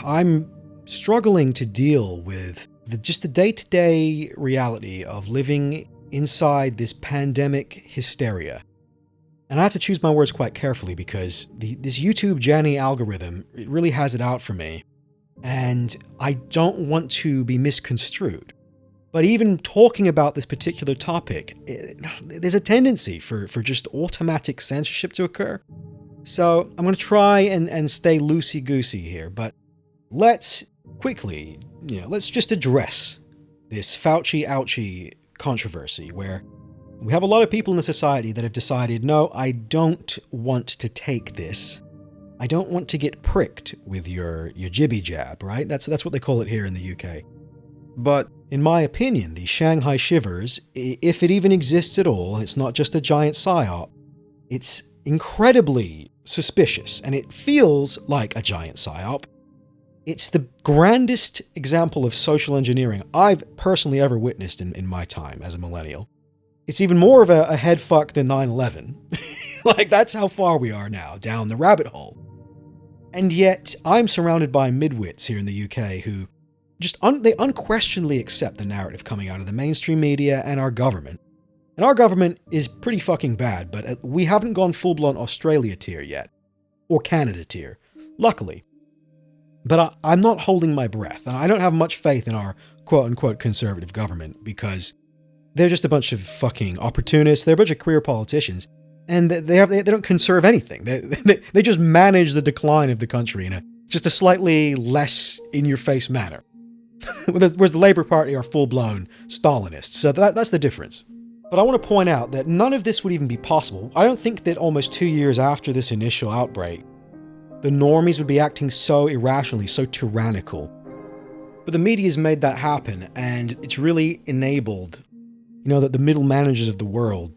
I'm struggling to deal with just the day-to-day reality of living inside this pandemic hysteria. And I have to choose my words quite carefully because this YouTube Jenny algorithm, it really has it out for me. And I don't want to be misconstrued. But even talking about this particular topic, there's a tendency for just automatic censorship to occur. So I'm going to try and stay loosey-goosey here, but let's quickly, let's just address this Fauci-ouchie controversy where we have a lot of people in the society that have decided, no, I don't want to take this. I don't want to get pricked with your jibby jab, right? That's what they call it here in the UK. But in my opinion, the Shanghai Shivers, if it even exists at all, and it's not just a giant psyop, it's incredibly suspicious, and it feels like a giant psyop. It's the grandest example of social engineering I've personally ever witnessed in my time as a millennial. It's even more of a head fuck than 9/11. Like, that's how far we are now, down the rabbit hole. And yet, I'm surrounded by midwits here in the UK who they unquestionably accept the narrative coming out of the mainstream media and our government. And our government is pretty fucking bad, but we haven't gone full-blown Australia tier yet. Or Canada tier. Luckily. But I'm not holding my breath, and I don't have much faith in our quote-unquote conservative government, because they're just a bunch of fucking opportunists, they're a bunch of career politicians, and they don't conserve anything. They just manage the decline of the country in just a slightly less in-your-face manner. Whereas the Labour Party are full-blown Stalinists, so that's the difference. But I want to point out that none of this would even be possible. I don't think that almost 2 years after this initial outbreak, the normies would be acting so irrationally, so tyrannical. But the media's made that happen, and it's really enabled, that the middle managers of the world,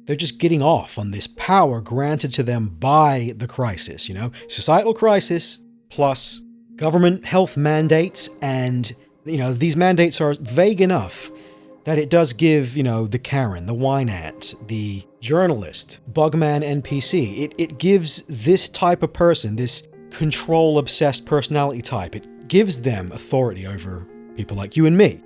they're just getting off on this power granted to them by the crisis, Societal crisis plus government health mandates, and, these mandates are vague enough that it does give, the Karen, the wine-ant, the journalist, bugman NPC, it gives this type of person, this control-obsessed personality type, it gives them authority over people like you and me.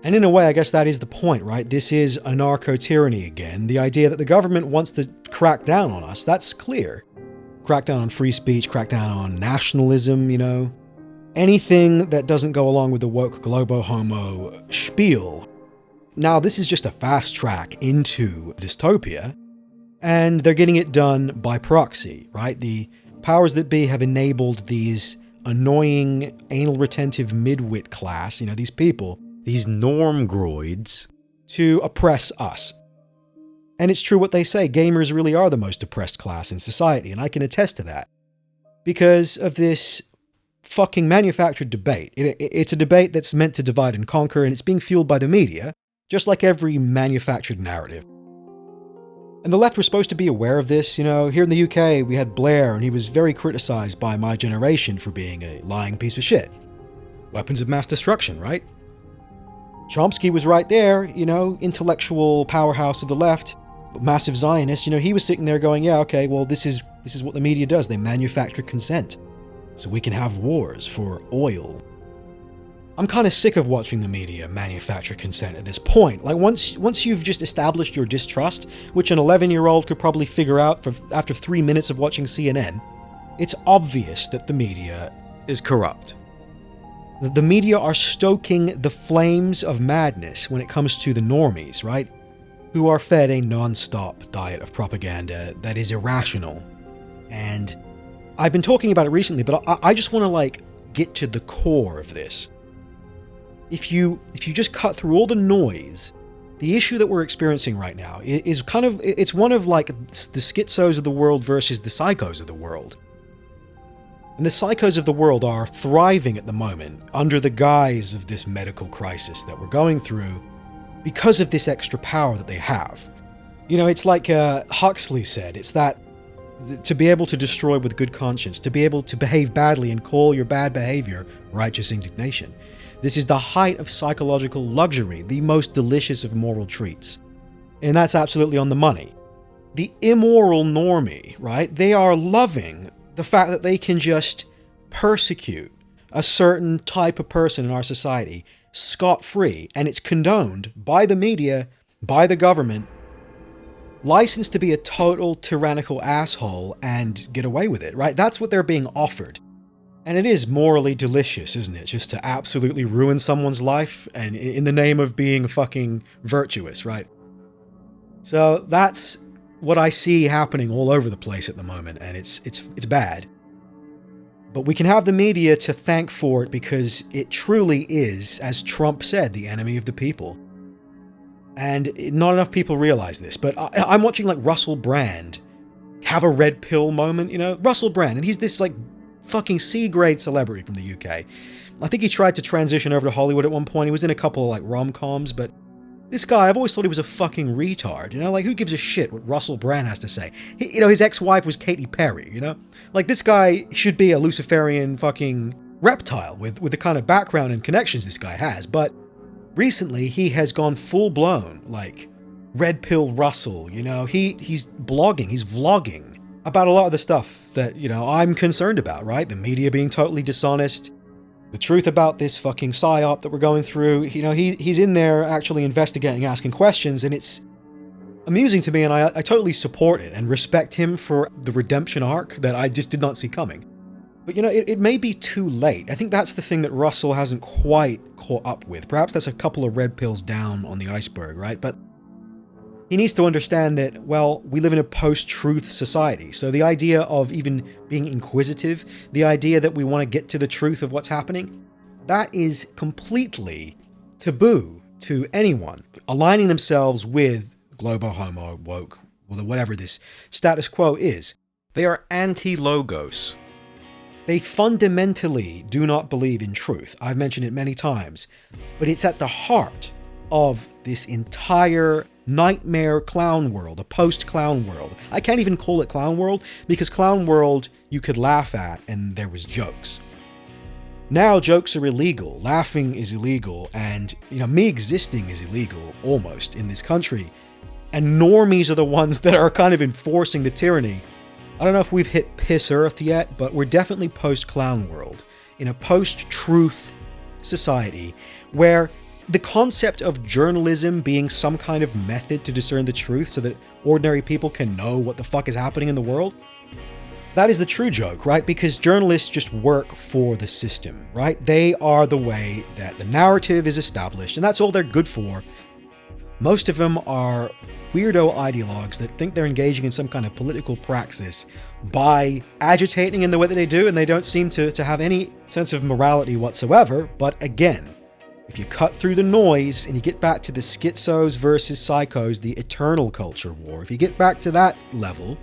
And in a way, I guess that is the point, right? This is anarcho-tyranny again. The idea that the government wants to crack down on us, that's clear. Crack down on free speech, crack down on nationalism, Anything that doesn't go along with the woke globo-homo spiel. Now, this is just a fast track into dystopia, and they're getting it done by proxy, right? The powers that be have enabled these annoying, anal-retentive midwit class, these people, these normgroids, to oppress us. And it's true what they say, gamers really are the most oppressed class in society, and I can attest to that. Because of this fucking manufactured debate. It's a debate that's meant to divide and conquer, and it's being fueled by the media, just like every manufactured narrative. And the left was supposed to be aware of this. Here in the UK, we had Blair, and he was very criticized by my generation for being a lying piece of shit. Weapons of mass destruction, right? Chomsky was right there, intellectual powerhouse of the left, massive Zionist. He was sitting there going, yeah, okay, well, this is what the media does. They manufacture consent, so we can have wars for oil. I'm kind of sick of watching the media manufacture consent at this point. Like, once you've just established your distrust, which an 11-year-old could probably figure out after 3 minutes of watching CNN, it's obvious that the media is corrupt. The media are stoking the flames of madness when it comes to the normies, right? Who are fed a non-stop diet of propaganda that is irrational. And I've been talking about it recently, but I just want to, get to the core of this. If you just cut through all the noise, the issue that we're experiencing right now is it's one of, the schizos of the world versus the psychos of the world. And the psychos of the world are thriving at the moment under the guise of this medical crisis that we're going through because of this extra power that they have. It's like Huxley said, it's that to be able to destroy with good conscience, to be able to behave badly and call your bad behavior righteous indignation. This is the height of psychological luxury, the most delicious of moral treats. And that's absolutely on the money. The immoral normie, right? They are loving the fact that they can just persecute a certain type of person in our society scot-free, and it's condoned by the media, by the government, licensed to be a total tyrannical asshole and get away with it, right? That's what they're being offered. And it is morally delicious, isn't it? Just to absolutely ruin someone's life and in the name of being fucking virtuous, right? So that's what I see happening all over the place at the moment, and it's bad. But we can have the media to thank for it because it truly is, as Trump said, the enemy of the people. And not enough people realize this, but I'm watching like Russell Brand have a red pill moment, you know? Russell Brand, and he's this like fucking C-grade celebrity from the UK. I think he tried to transition over to Hollywood at one point. He was in a couple of like rom-coms, but this guy, I've always thought he was a fucking retard, you know? Like, who gives a shit what Russell Brand has to say? His ex-wife was Katy Perry, you know? Like, this guy should be a Luciferian fucking reptile with the kind of background and connections this guy has, but recently he has gone full-blown, like, red pill Russell, you know? He's blogging, he's vlogging about a lot of the stuff that, you know, I'm concerned about, right? The media being totally dishonest, the truth about this fucking psyop that we're going through. You know, he's in there actually investigating, asking questions, and it's amusing to me, and I totally support it and respect him for the redemption arc that I just did not see coming. But, you know, it may be too late. I think that's the thing that Russell hasn't quite caught up with. Perhaps that's a couple of red pills down on the iceberg, right? But he needs to understand that, well, we live in a post-truth society. So the idea of even being inquisitive, the idea that we want to get to the truth of what's happening, that is completely taboo to anyone aligning themselves with globo homo, woke, whatever this status quo is. They are anti-logos. They fundamentally do not believe in truth. I've mentioned it many times, but it's at the heart of this entire nightmare clown world, a post-clown world. I can't even call it clown world because clown world you could laugh at and there was jokes. Now jokes are illegal, laughing is illegal, and you know, me existing is illegal almost in this country. And normies are the ones that are kind of enforcing the tyranny. I don't know if we've hit piss earth yet, but we're definitely post-clown world, in a post-truth society where the concept of journalism being some kind of method to discern the truth so that ordinary people can know what the fuck is happening in the world, that is the true joke, right? Because journalists just work for the system, right? They are the way that the narrative is established, and that's all they're good for. Most of them are weirdo ideologues that think they're engaging in some kind of political praxis by agitating in the way that they do, and they don't seem to have any sense of morality whatsoever. But again, if you cut through the noise and you get back to the schizos versus psychos, the eternal culture war, if you get back to that level,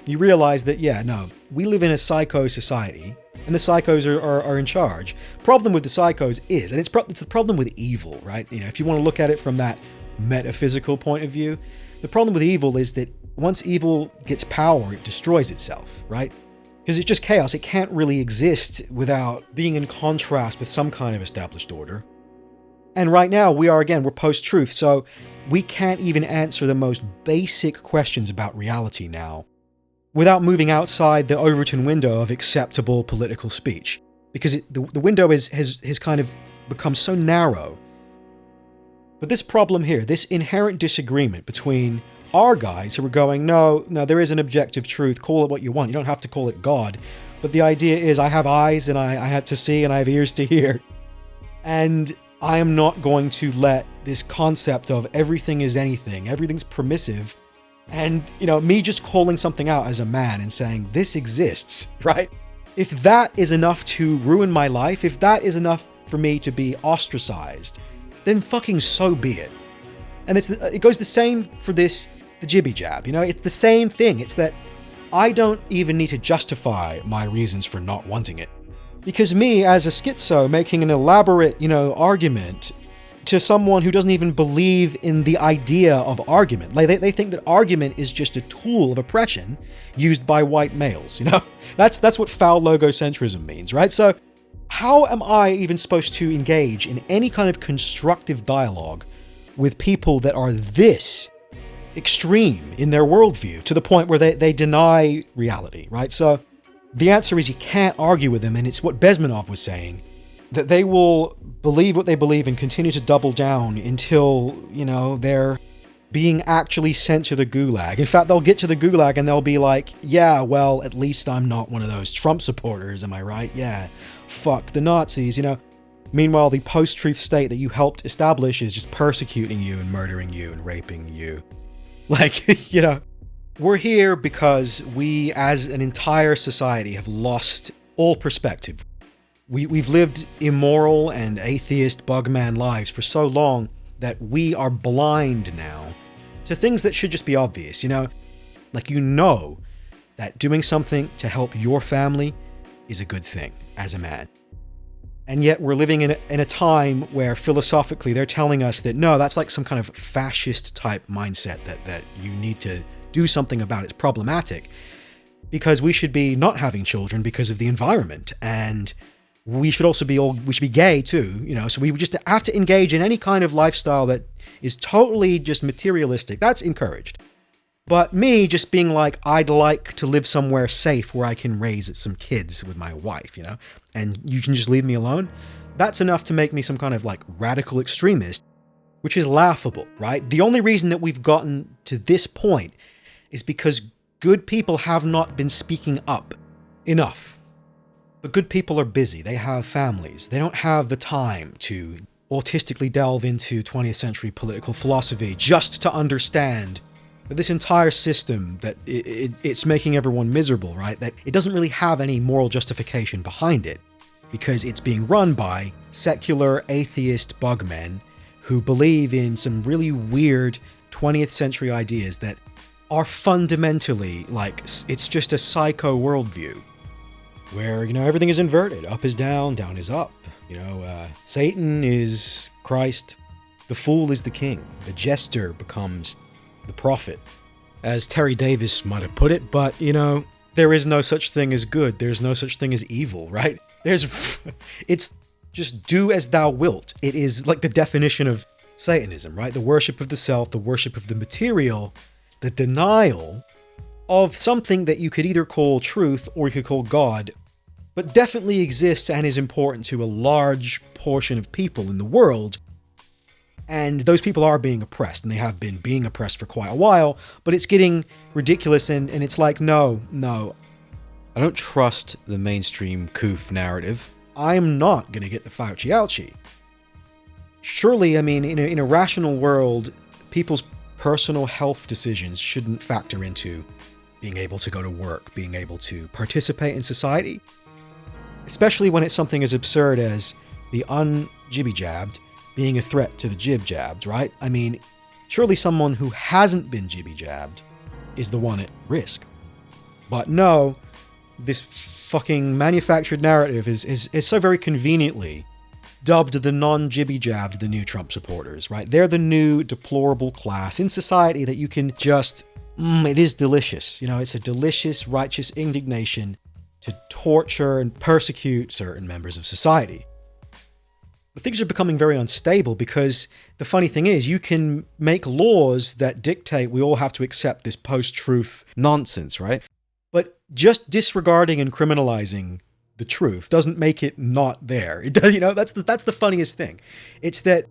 you realize that, yeah, no, we live in a psycho society, and the psychos are in charge. Problem with the psychos is, and it's the problem with evil, right? You know, if you want to look at it from that metaphysical point of view, the problem with evil is that once evil gets power, it destroys itself, right? Because it's just chaos. It can't really exist without being in contrast with some kind of established order. And right now, we're post-truth, so we can't even answer the most basic questions about reality now without moving outside the Overton window of acceptable political speech. Because the window has kind of become so narrow. But this problem here, this inherent disagreement between our guys who are going, no, there is an objective truth, call it what you want, you don't have to call it God. But the idea is I have eyes and I have to see and I have ears to hear. And I am not going to let this concept of everything is anything, everything's permissive, and, you know, me just calling something out as a man and saying, this exists, right? If that is enough to ruin my life, if that is enough for me to be ostracized, then fucking so be it. And it goes the same for the jibby jab, you know? It's the same thing. It's that I don't even need to justify my reasons for not wanting it. Because me, as a schizo, making an elaborate, you know, argument to someone who doesn't even believe in the idea of argument. Like, they think that argument is just a tool of oppression used by white males, you know? That's what foul logocentrism means, right? So how am I even supposed to engage in any kind of constructive dialogue with people that are this extreme in their worldview to the point where they deny reality, right? So The answer is you can't argue with them, and it's what Bezmenov was saying, that they will believe what they believe and continue to double down until, they're being actually sent to the gulag. In fact, they'll get to the gulag and they'll be like, yeah, well, at least I'm not one of those Trump supporters, am I right? Yeah, fuck the Nazis, Meanwhile, the post-truth state that you helped establish is just persecuting you and murdering you and raping you. We're here because we, as an entire society, have lost all perspective. We've lived immoral and atheist bugman lives for so long that we are blind now to things that should just be obvious, that doing something to help your family is a good thing as a man. And yet we're living in a time where philosophically they're telling us that no, that's like some kind of fascist type mindset that you need to do something about. It's problematic because we should be not having children because of the environment, and we should also we should be gay too, so we just have to engage in any kind of lifestyle that is totally just materialistic. That's encouraged. But me just being like, I'd like to live somewhere safe where I can raise some kids with my wife, and you can just leave me alone. That's enough to make me some kind of radical extremist, which is laughable, right? The only reason that we've gotten to this point is because good people have not been speaking up enough. But good people are busy. They have families. They don't have the time to autistically delve into 20th century political philosophy just to understand that this entire system, that it's making everyone miserable, right? That it doesn't really have any moral justification behind it because it's being run by secular atheist bugmen who believe in some really weird 20th century ideas that are fundamentally it's just a psycho worldview where, everything is inverted. Up is down, down is up. Satan is Christ. The fool is the king. The jester becomes the prophet, as Terry Davis might have put it. But, there is no such thing as good. There's no such thing as evil, right? It's just do as thou wilt. It is like the definition of Satanism, right? The worship of the self, the worship of the material, the denial of something that you could either call truth or you could call God, but definitely exists and is important to a large portion of people in the world. And those people are being oppressed, and they have been being oppressed for quite a while, but it's getting ridiculous, and it's like, no. I don't trust the mainstream coof narrative. I'm not going to get the Fauci ouchie. Surely, in a rational world, people's personal health decisions shouldn't factor into being able to go to work, being able to participate in society. Especially when it's something as absurd as the un-jibby-jabbed being a threat to the jib-jabbed, right? Surely someone who hasn't been jibby-jabbed is the one at risk. But no, this fucking manufactured narrative is so very conveniently dubbed the non-jibby-jabbed the new Trump supporters, right? They're the new deplorable class in society that you can just, it is delicious. It's a delicious, righteous indignation to torture and persecute certain members of society. But things are becoming very unstable because the funny thing is you can make laws that dictate we all have to accept this post-truth nonsense, right? But just disregarding and criminalizing the truth doesn't make it not there. It does, that's the funniest thing. It's that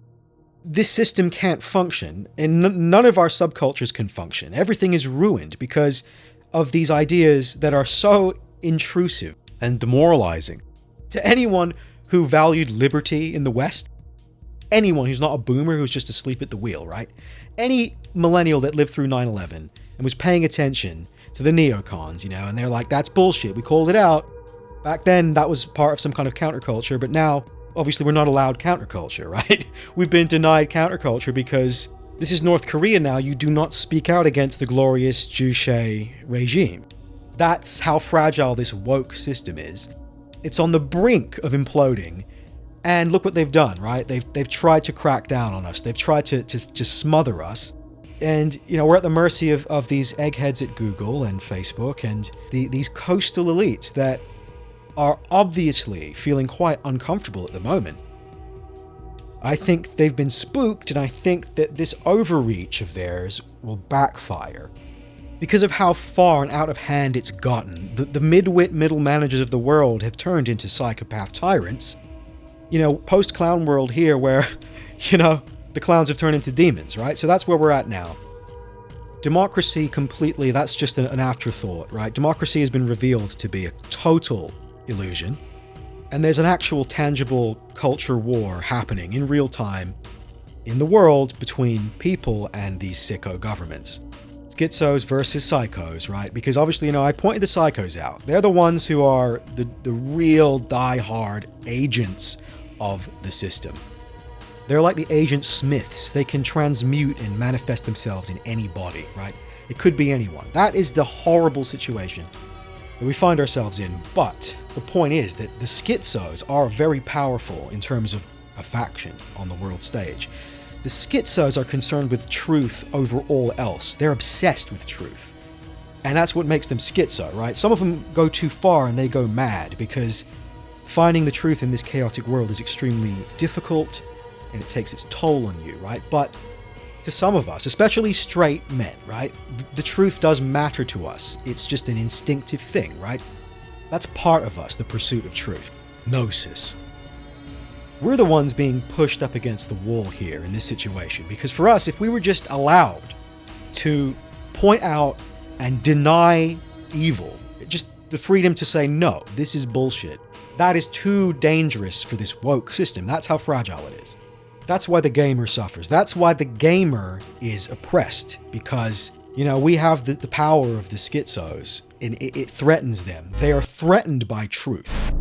this system can't function, and none of our subcultures can function. Everything is ruined because of these ideas that are so intrusive and demoralizing to anyone who valued liberty in the West. Anyone who's not a boomer who's just asleep at the wheel, right? Any millennial that lived through 9/11 and was paying attention to the neocons, and they're like, that's bullshit. We called it out. Back then, that was part of some kind of counterculture, but now, obviously, we're not allowed counterculture, right? We've been denied counterculture because this is North Korea now. You do not speak out against the glorious Juche regime. That's how fragile this woke system is. It's on the brink of imploding, and look what they've done, right? They've tried to crack down on us. They've tried to just smother us. And, we're at the mercy of these eggheads at Google and Facebook and these coastal elites that are obviously feeling quite uncomfortable at the moment. I think they've been spooked, and I think that this overreach of theirs will backfire. Because of how far and out of hand it's gotten, the mid-wit middle managers of the world have turned into psychopath tyrants. Post-clown world here where, the clowns have turned into demons, right? So that's where we're at now. Democracy completely, that's just an afterthought, right? Democracy has been revealed to be a total illusion. And there's an actual tangible culture war happening in real time in the world between people and these sicko governments. Schizos versus psychos, right? Because obviously, I pointed the psychos out. They're the ones who are the real die-hard agents of the system. They're like the Agent Smiths. They can transmute and manifest themselves in any body, right? It could be anyone. That is the horrible situation that we find ourselves in. But the point is that the schizos are very powerful in terms of a faction on the world stage. The schizos are concerned with truth over all else. They're obsessed with truth. And that's what makes them schizo, right? Some of them go too far and they go mad because finding the truth in this chaotic world is extremely difficult and it takes its toll on you, right? But to some of us, especially straight men, right? The truth does matter to us. It's just an instinctive thing, right? That's part of us, the pursuit of truth. Gnosis. We're the ones being pushed up against the wall here in this situation, because for us, if we were just allowed to point out and deny evil, just the freedom to say, no, this is bullshit, that is too dangerous for this woke system. That's how fragile it is. That's why the gamer suffers. That's why the gamer is oppressed, because, we have the power of the schizos, and it threatens them. They are threatened by truth.